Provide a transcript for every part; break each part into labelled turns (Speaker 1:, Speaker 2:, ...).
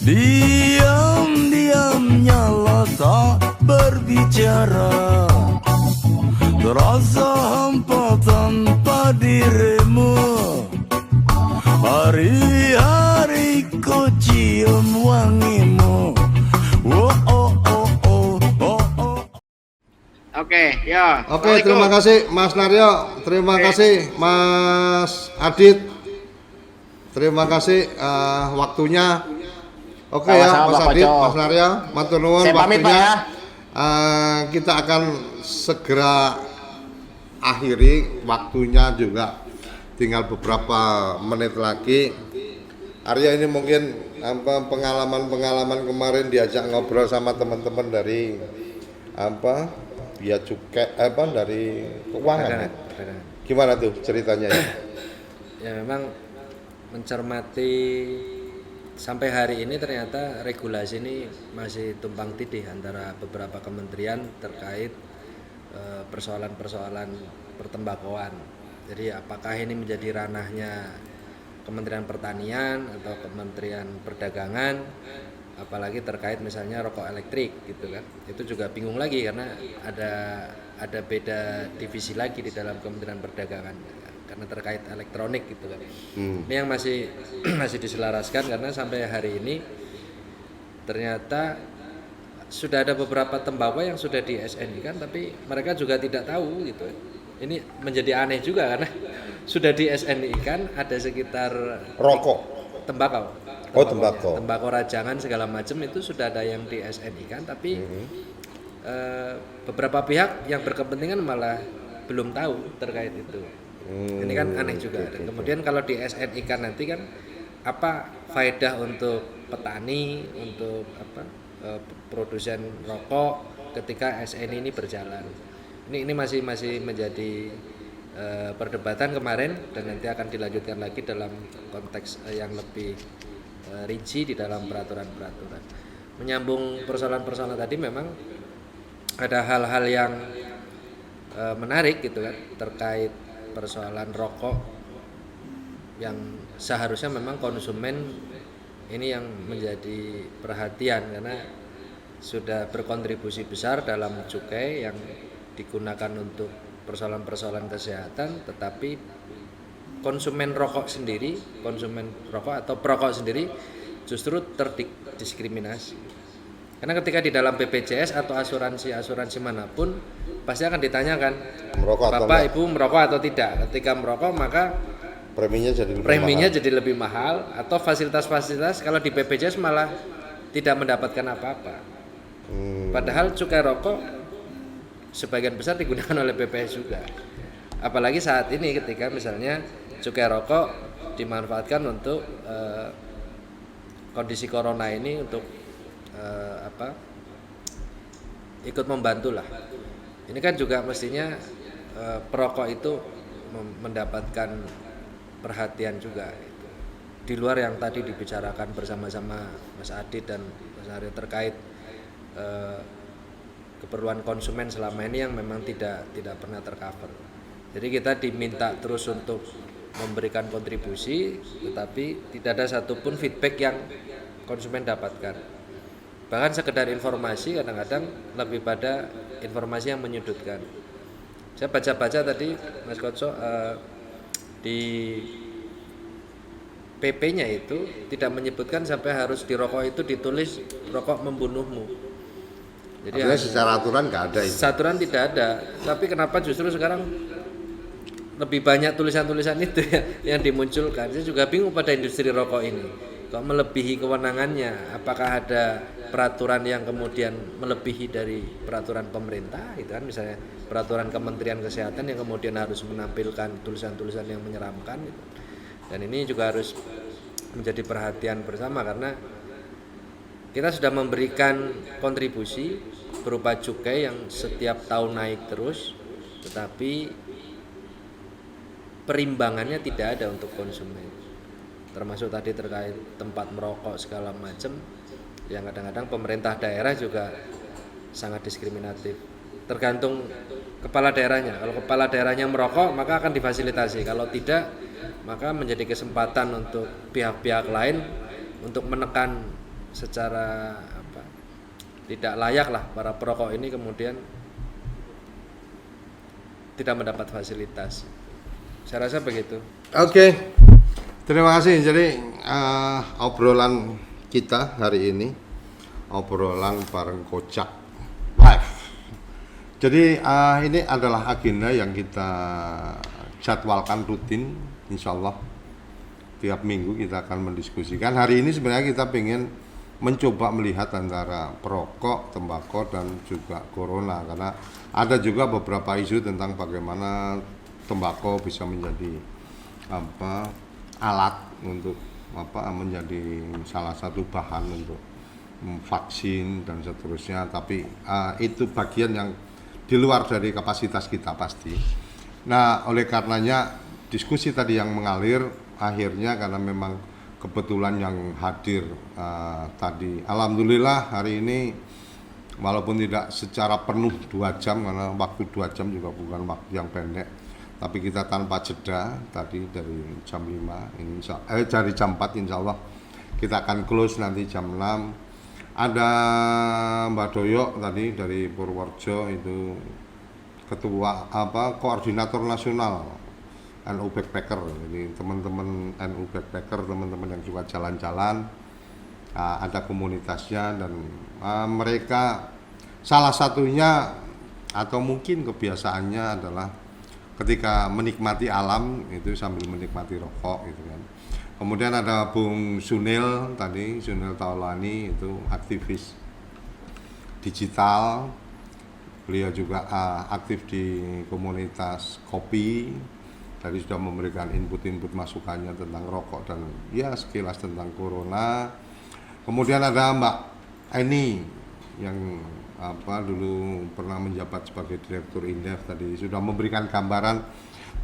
Speaker 1: Diam-diamnya lo tak berbicara, terasa hampa tanpa dirimu. Hari-hari ku cium wangimu. Oh, oh, oh, oh, oh, oh.
Speaker 2: Oke, ya.
Speaker 3: Oke, terima kasih Mas Naryo, terima kasih Mas Adit, terima kasih waktunya. Oke ya,
Speaker 2: Sama-sama,
Speaker 3: Mas
Speaker 2: Pak
Speaker 3: Adit,
Speaker 2: Koco.
Speaker 3: Mas Naryo, matur nuwun
Speaker 2: Saya pamit, Pak,
Speaker 3: waktunya.
Speaker 2: ya.
Speaker 3: Kita akan segera akhiri, waktunya juga tinggal beberapa menit lagi. Arya ini mungkin pengalaman kemarin diajak ngobrol sama teman-teman dari Bea Cukai dari keuangan ya? Gimana tuh ceritanya ya?
Speaker 4: Ya memang mencermati sampai hari ini ternyata regulasi ini masih tumpang tindih antara beberapa kementerian terkait persoalan-persoalan pertembakauan. Jadi apakah ini menjadi ranahnya Kementerian Pertanian atau Kementerian Perdagangan, apalagi terkait misalnya rokok elektrik gitu kan. Itu juga bingung lagi karena ada beda divisi lagi di dalam Kementerian Perdagangan karena terkait elektronik gitu kan. Ini yang masih masih diselaraskan karena sampai hari ini ternyata sudah ada beberapa tembakau yang sudah di SNI kan, tapi mereka juga tidak tahu gitu. Ini menjadi aneh juga karena sudah di SNI kan ada sekitar
Speaker 3: Rokok.
Speaker 4: tembakau.
Speaker 3: Tembakau.
Speaker 4: Tembakau rajangan segala macam itu sudah ada yang di SNI kan, tapi beberapa pihak yang berkepentingan malah belum tahu terkait itu. Ini kan aneh juga. Dan kemudian kalau di SNI kan nanti kan apa faedah untuk petani, untuk produsen rokok ketika SNI ini berjalan. Ini masih menjadi perdebatan kemarin dan nanti akan dilanjutkan lagi dalam konteks yang lebih rinci di dalam peraturan-peraturan. Menyambung persoalan-persoalan tadi memang ada hal-hal yang menarik gitu kan terkait persoalan rokok yang seharusnya memang konsumen ini yang menjadi perhatian karena sudah berkontribusi besar dalam cukai yang digunakan untuk persoalan-persoalan kesehatan, tetapi konsumen rokok atau perokok sendiri justru terdiskriminasi. Karena ketika di dalam BPJS atau asuransi manapun pasti akan ditanyakan, Bapak Ibu merokok atau tidak. Ketika merokok maka preminya jadi lebih mahal atau fasilitas-fasilitas kalau di BPJS malah tidak mendapatkan apa-apa. Padahal cukai rokok sebagian besar digunakan oleh BPS juga. Apalagi saat ini ketika misalnya cukai rokok dimanfaatkan untuk kondisi corona ini untuk ikut membantu lah. Ini kan juga mestinya perokok itu mendapatkan perhatian juga gitu. Di luar yang tadi dibicarakan bersama-sama Mas Adit dan Mas Aryo terkait keperluan konsumen selama ini yang memang tidak pernah tercover. Jadi kita diminta terus untuk memberikan kontribusi, tetapi tidak ada satupun feedback yang konsumen dapatkan. Bahkan sekedar informasi kadang-kadang lebih pada informasi yang menyudutkan. Saya baca-baca tadi Mas Koco di PP-nya itu tidak menyebutkan sampai harus di rokok itu ditulis rokok membunuhmu. Jadi
Speaker 3: secara aturan nggak ada itu.
Speaker 4: Aturan tidak ada, tapi kenapa justru sekarang lebih banyak tulisan-tulisan itu yang dimunculkan? Saya juga bingung pada industri rokok ini. Kok melebihi kewenangannya? Apakah ada peraturan yang kemudian melebihi dari peraturan pemerintah? Itu kan misalnya peraturan Kementerian Kesehatan yang kemudian harus menampilkan tulisan-tulisan yang menyeramkan. Gitu. Dan ini juga harus menjadi perhatian bersama karena kita sudah memberikan kontribusi berupa cukai yang setiap tahun naik terus, tetapi perimbangannya tidak ada untuk konsumen. Termasuk tadi terkait tempat merokok segala macam, yang kadang-kadang pemerintah daerah juga sangat diskriminatif. Tergantung kepala daerahnya. Kalau kepala daerahnya merokok, maka akan difasilitasi. Kalau tidak, maka menjadi kesempatan untuk pihak-pihak lain untuk menekan secara apa, tidak layak lah para perokok ini kemudian tidak mendapat fasilitas. Saya rasa begitu.
Speaker 3: Oke. Terima kasih. Jadi obrolan kita hari ini obrolan bareng Kocak live. Jadi ini adalah agenda yang kita jadwalkan rutin, insya Allah tiap minggu kita akan mendiskusikan. Hari ini sebenarnya kita ingin mencoba melihat antara perokok, tembakau dan juga corona, karena ada juga beberapa isu tentang bagaimana tembakau bisa menjadi alat untuk menjadi salah satu bahan untuk vaksin dan seterusnya, tapi itu bagian yang di luar dari kapasitas kita pasti. Nah, oleh karenanya diskusi tadi yang mengalir akhirnya karena memang kebetulan yang hadir tadi, alhamdulillah hari ini walaupun tidak secara penuh 2 jam, karena waktu 2 jam juga bukan waktu yang pendek, tapi kita tanpa jeda tadi dari jam 5 ini dari jam 4 insya Allah kita akan close nanti jam 6. Ada Mbak Doyok tadi dari Purworejo, itu ketua koordinator nasional NU Backpacker. Jadi teman-teman NU Backpacker, teman-teman yang suka jalan-jalan, ada komunitasnya, dan mereka salah satunya atau mungkin kebiasaannya adalah ketika menikmati alam itu sambil menikmati rokok gitu kan. Kemudian ada Bung Sunil tadi, Sunil Taulani, itu aktivis digital. Beliau juga aktif di komunitas kopi. Tadi sudah memberikan input masukannya tentang rokok dan ya sekilas tentang corona. Kemudian ada Mbak Eni yang dulu pernah menjabat sebagai Direktur Indef, tadi sudah memberikan gambaran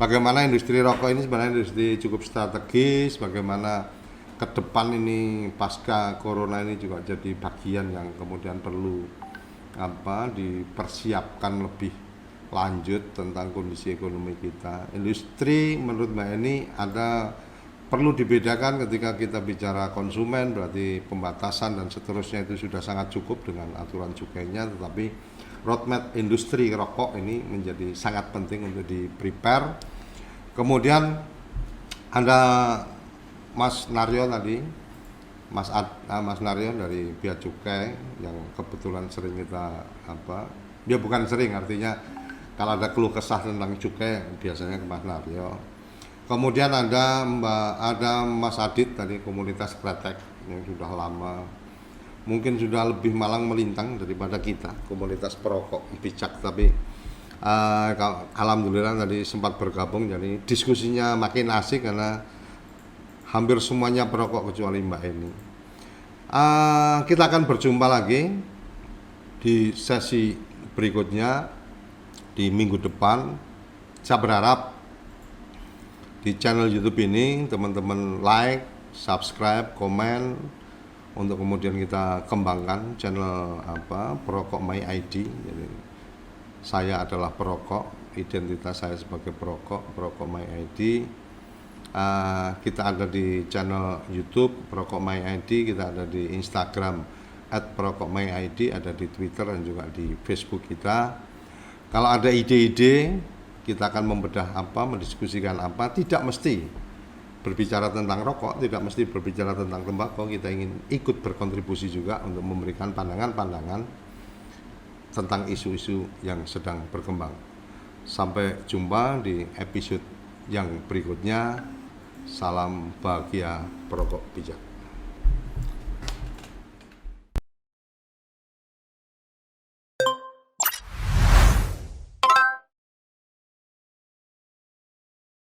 Speaker 3: bagaimana industri rokok ini sebenarnya industri cukup strategis, bagaimana ke depan ini pasca corona ini juga jadi bagian yang kemudian perlu dipersiapkan lebih lanjut tentang kondisi ekonomi kita. Industri menurut Mbak Eni perlu dibedakan ketika kita bicara konsumen, berarti pembatasan dan seterusnya itu sudah sangat cukup dengan aturan cukainya, tetapi roadmap industri rokok ini menjadi sangat penting untuk di-prepare. Kemudian ada Mas Naryo tadi, Mas Naryo dari Bea Cukai yang kebetulan sering kita dia bukan sering, artinya kalau ada keluh kesah tentang cukai biasanya ke Mas Naryo. Kemudian ada Mas Adit tadi, komunitas kretek yang sudah lama, mungkin sudah lebih malang melintang daripada kita, komunitas perokok bijak, tapi alhamdulillah tadi sempat bergabung, jadi diskusinya makin asik karena hampir semuanya perokok kecuali Mbak Eni. Kita akan berjumpa lagi di sesi berikutnya di minggu depan. Saya berharap di channel YouTube ini teman-teman like, subscribe, komen untuk kemudian kita kembangkan channel Perokok My ID. Jadi saya adalah perokok, identitas saya sebagai perokok My ID. Kita ada di channel YouTube Perokok My ID, kita ada di Instagram @perokokmyid, ada di Twitter dan juga di Facebook kita. Kalau ada ide-ide, kita akan membedah mendiskusikan tidak mesti berbicara tentang rokok, tidak mesti berbicara tentang tembakau. Kita ingin ikut berkontribusi juga untuk memberikan pandangan-pandangan tentang isu-isu yang sedang berkembang. Sampai jumpa di episode yang berikutnya. Salam bahagia perokok bijak.